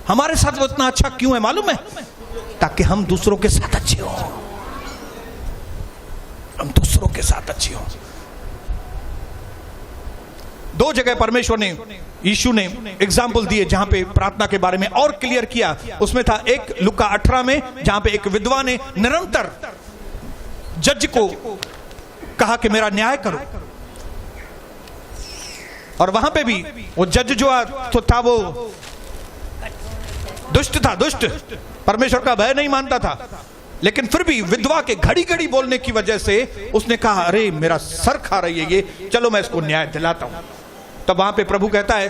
हमारे साथ वो इतना अच्छा क्यों है मालूम है? ताकि हम दूसरों के साथ अच्छे हो, हम दूसरों के साथ अच्छे हो। 2 जगह परमेश्वर ने, यीशु ने एग्जाम्पल दिए जहां पे प्रार्थना के बारे में और क्लियर किया। उसमें था एक लुका 18 में, जहां पे एक विधवा ने निरंतर जज को कहा कि मेरा न्याय करो, और वहां पे भी वो जज जो तो था वो दुष्ट था, दुष्ट, परमेश्वर का भय नहीं मानता था, लेकिन फिर भी विधवा के घड़ी घड़ी बोलने की वजह से उसने कहा अरे मेरा सर खा रही है ये, चलो मैं इसको न्याय दिलाता हूं। तब वहां पे प्रभु कहता है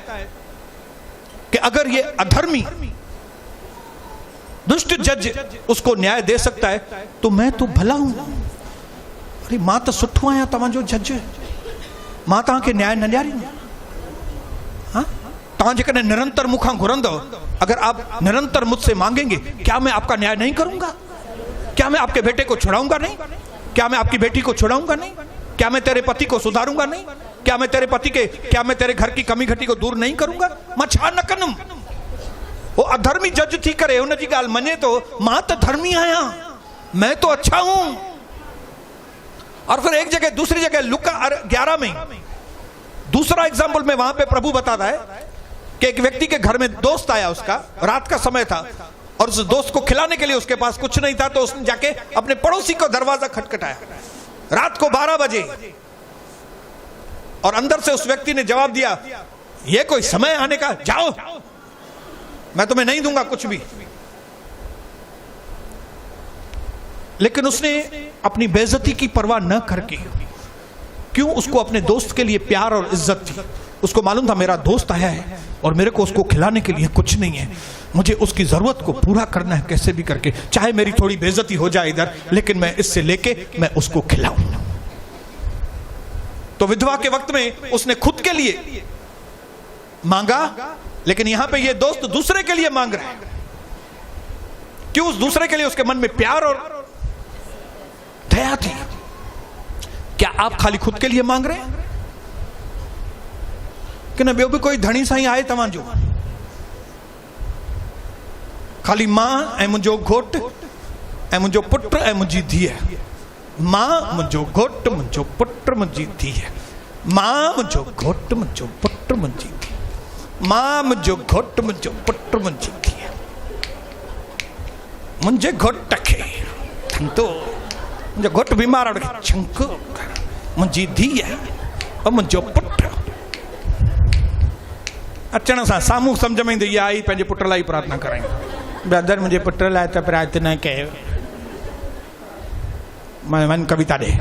कि अगर ये अधर्मी दुष्ट जज उसको न्याय दे सकता है तो मैं तो भला हूं। अरे मां तो सुठो आया तव्हांजो जज, मां तव्हांखे न्याय न ॾियारींदो। हाँ, तव्हां जेकॾहिं निरंतर मूंखां घुरंदव, अगर आप निरंतर मुझसे मांगेंगे, क्या मैं आपका न्याय नहीं करूंगा? क्या मैं आपके बेटे को छुड़ाऊंगा नहीं? क्या मैं आपकी बेटी को छुड़ाऊंगा नहीं? क्या मैं तेरे पति को सुधारूंगा नहीं? क्या मैं तेरे पति के, क्या मैं तेरे घर की कमी घटी को दूर नहीं करूंगा? मां छा न कंदुमि? वो अधर्मी जज थी करे उन जी ॻाल्हि मञे तो मां तो धर्मी आहियां, मैं तो अच्छा हूं। और फिर एक जगह, दूसरी जगह लुका 11 में दूसरा एग्जाम्पल में वहां पे प्रभु बताता है कि एक व्यक्ति के घर में दोस्त आया, उसका रात का समय था और उस दोस्त को खिलाने के लिए उसके पास कुछ नहीं था, तो उसने जाके अपने पड़ोसी को दरवाजा खटखटाया रात को 12 बजे, और अंदर से उस व्यक्ति ने जवाब दिया, ये कोई समय आने का, जाओ मैं तुम्हें नहीं दूंगा कुछ भी। लेकिन उसने अपनी बेइज्जती की परवाह न करके, क्यों, उसको अपने दोस्त के लिए प्यार और इज्जत थी। उसको मालूम था मेरा दोस्त आया है और मेरे को उसको खिलाने के लिए कुछ नहीं है, मुझे उसकी जरूरत को पूरा करना है कैसे भी करके, चाहे मेरी थोड़ी बेइज्जती हो जाए इधर, लेकिन मैं इससे लेके मैं उसको खिलाऊं। तो विधवा के वक्त में उसने खुद के लिए मांगा, लेकिन यहां पे ये दोस्त दूसरे के लिए मांग रहा है। क्यों? उस दूसरे के लिए उसके मन में प्यार और दया थी। क्या आप खाली खुद के लिए मांग रहे हैं कि न ॿियो बि कोई धणी साईं आहे तव्हांजो? खाली मां ऐं मुंहिंजो घोट ऐं मुंहिंजो पुट ऐं मुंहिंजी धीअ, मां मुंहिंजो घोट मुंहिंजो पुट मुंहिंजी धीअ, मां मुंहिंजो घोट मुंहिंजो पुट मुंहिंजी धीअ, मां मुंहिंजो घोट मुंहिंजो पुट मुंहिंजी धीअ। मुंहिंजे घोट खे धंधो, मुंहिंजो घोट बीमार आहे उनखे छंको, मुंहिंजी धीअ और मुंहिंजो पुट। अचण सां साम्हूं सम्झ में ईंदी, इहा आई पंहिंजे पुट लाइ प्रार्थना कराई, ब्रदर मुंहिंजे पुट लाइ त प्रार्थना कयो, मां वञ कविता ॾे।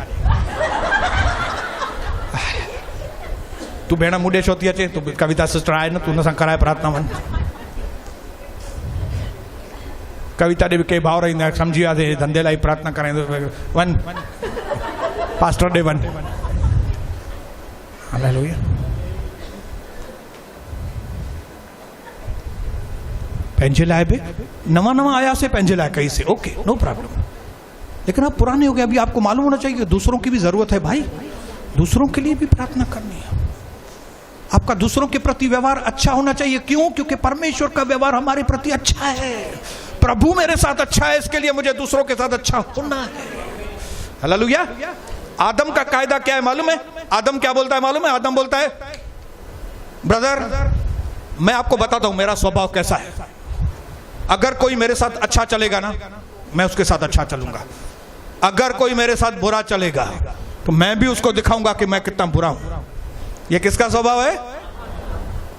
तूं भेण मूं ॾे छो थी अचे, तूं कविता सिस्टर आहे न, तूं हुन सां कराए प्रार्थना वञ। कविता ॾे बि के भाउर ईंदा, सम्झी वियासीं धंधे लाइ प्रार्थना कराईंदो, वञ पास्टर ॾे वञ। हालेलुया। पंहिंजे लाइ बि नवा नवा आयासीं, पंहिंजे लाइ कईसीं, ओके नो प्रॉब्लम, लेकिन आप पुराने हो गए। अभी आपको मालूम होना चाहिए दूसरों की भी जरूरत है भाई, दूसरों के लिए भी प्रार्थना करनी है। आपका दूसरों के प्रति व्यवहार अच्छा होना चाहिए। क्यों? क्योंकि परमेश्वर का व्यवहार हमारे प्रति अच्छा है। प्रभु मेरे साथ अच्छा है, इसके लिए मुझे दूसरों के साथ अच्छा होना है। हालेलुया। आदम का कायदा क्या है मालूम है? आदम क्या बोलता है मालूम है? आदम बोलता है, ब्रदर मैं आपको बताता हूं मेरा स्वभाव कैसा है, अगर कोई मेरे साथ अच्छा चलेगा ना, मैं उसके साथ अच्छा चलूंगा, अगर कोई मेरे साथ बुरा चलेगा तो मैं भी उसको दिखाऊंगा कि मैं कितना बुरा हूं। ये किसका स्वभाव है?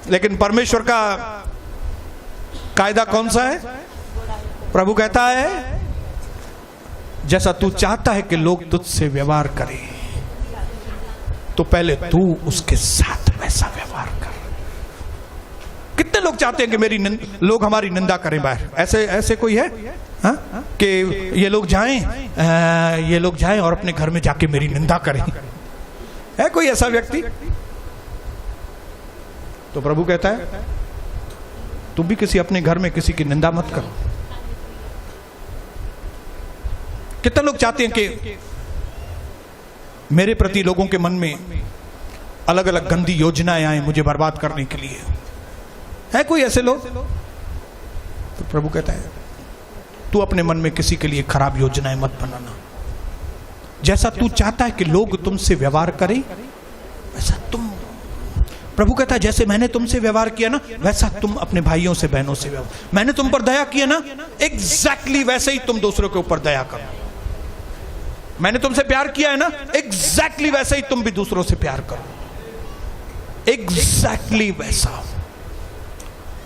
लेकिन परमेश्वर का कायदा कौन सा है? प्रभु कहता है, जैसा तू चाहता है कि लोग तुझसे व्यवहार करें, तो पहले तू उसके साथ वैसा व्यवहार कर। कितने लोग चाहते हैं कि लोग हमारी निंदा करें बाहर? ऐसे कोई है हा? कि ये लोग जाएं और अपने घर में जाके मेरी निंदा करें? है कोई ऐसा व्यक्ति? तो प्रभु कहता है, तुम भी किसी अपने घर में किसी की निंदा मत करो। कितने लोग चाहते हैं कि मेरे प्रति लोगों के मन में अलग अलग गंदी योजनाएं आए मुझे बर्बाद करने के लिए? है कोई ऐसे लोग? तो प्रभु कहता है, तू अपने मन में किसी के लिए खराब योजनाएं मत बनाना। जैसा तू चाहता है कि लोग तुमसे व्यवहार करें, वैसा तुम, प्रभु कहता है, जैसे मैंने तुमसे व्यवहार किया ना, वैसा तुम अपने भाइयों से बहनों से व्यवहार। मैंने तुम पर दया किया ना, एग्जैक्टली वैसे ही तुम दूसरों के ऊपर दया करो। मैंने तुमसे प्यार किया है ना, एग्जैक्टली वैसे ही तुम भी दूसरों से प्यार करो, एग्जैक्टली वैसा।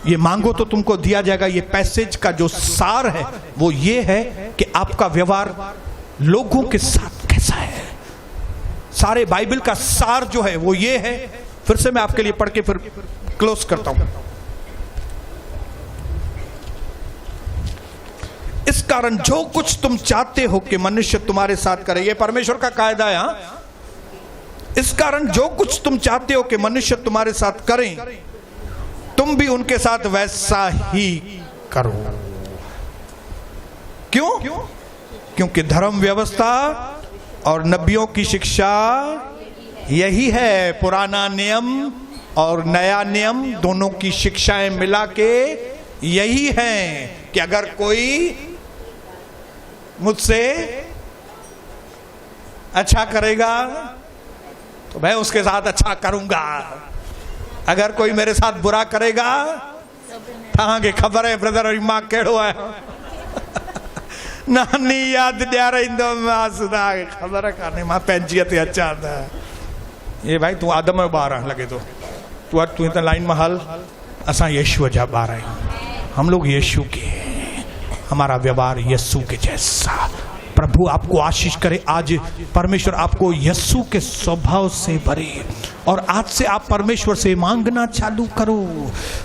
ये मांगो तो तुमको दिया जाएगा। ये पैसेज का जो सार है वो ये है कि आपका व्यवहार लोगों के साथ कैसा है। सारे बाइबल का सार जो है वो ये है। फिर से मैं आपके लिए पढ़ के फिर क्लोज करता हूं। इस कारण जो कुछ तुम चाहते हो कि मनुष्य तुम्हारे साथ करे, ये परमेश्वर का कायदा है। इस कारण जो कुछ तुम चाहते हो कि मनुष्य तुम्हारे साथ करें, तुम भी उनके साथ वैसा ही करो। क्यों? क्योंकि धर्म व्यवस्था और नबियों की शिक्षा यही है। पुराना नियम और नया नियम दोनों की शिक्षाएं मिला के यही है कि अगर कोई मुझसे अच्छा करेगा तो मैं उसके साथ अच्छा करूंगा। अगर कोई मेरे साथ बुरा करेगा तव्हांखे ख़बर है ब्रदर और मां कहिड़ो आहियां नानी यादि ॾियाराईंदोमांसि तव्हांखे ख़बर कान्हे मां पंहिंजीअ ते अचां त ये भाई तूं आदम जो ॿार आहे लॻे थो तूं त लाइन में हल असां यीशुअ जा ॿार आहियूं हम लोग यीशु के हमारा व्यवहार यीशु के जैसा प्रभु आपको आशीष करे आज परमेश्वर आपको यीशु के स्वभाव से भरे और आज से आप परमेश्वर से मांगना चालू करो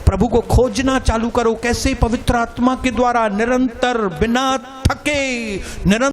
प्रभु को खोजना चालू करो कैसे पवित्र आत्मा के द्वारा निरंतर बिना थके निरंतर